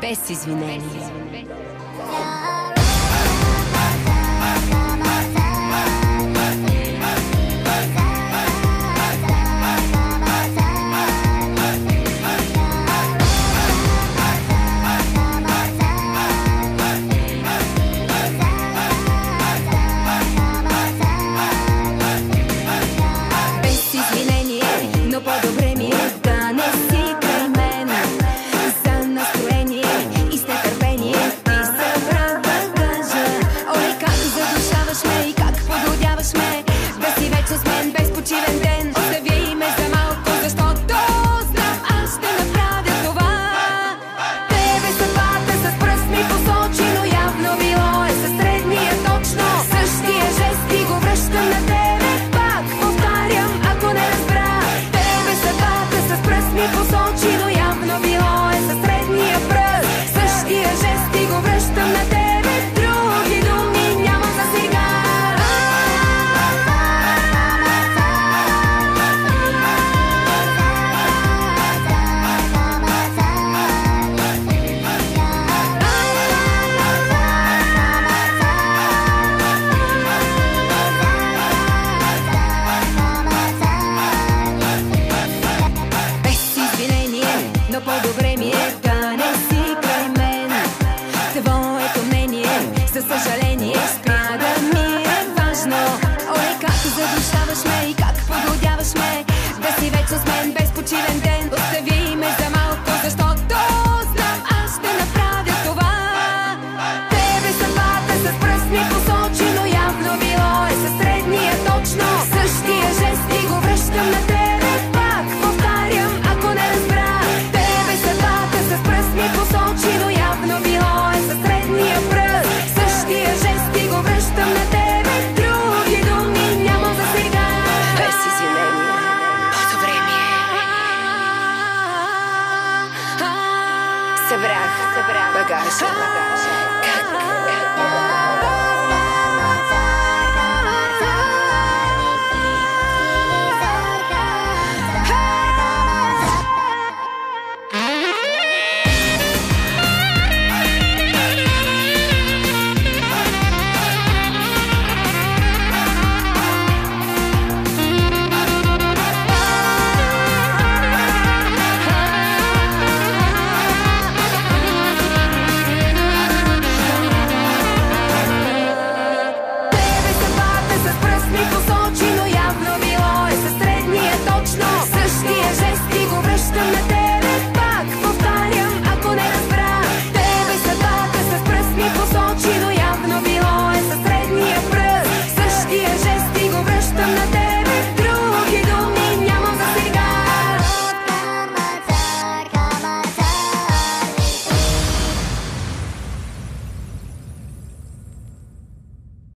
Без извинения. Без извинение, но по-добре ми е да не си край мен. За настроение и с нетърпение ти събра багажа. Оле, как задушаваш ме и как подлодяваш ме. Да си вечно с мен без почивен ден. Остави ме за малко, защото знам аз ще направя това. Тебе съдбата с пръст ми посочи, но явно било е със средния точно. Същия жест и го връщам на тебе. Пак повтарям, ако не разбра. Тебе съдбата с пръст ми посочи, но явно било е със средния пръст. Същия жест и го връщам на тебе. Други думи няма за сега. Без извинение, но по-добре ми е да не си край мен. Твоето мнение, за съжаление, спря да ми е важно. Оле, как задушаваш ме и как подлодяваш ме. Да си вечно с мен без почивен ден. Остави ме за малко, защото знам аз ще направя това. Тебе съдбата с пръст ми посочи, но явно било е със средния точно. Същия жест и го връщам на тебе. Пак повтарям, ако не разбра. Тебе съдбата с пръст ми посочи, но явно било е със средния пръст. Същия жест и го връщам на тебе. Други думи няма за сега. Без извинение, по-добре ми е. Събрах багажа.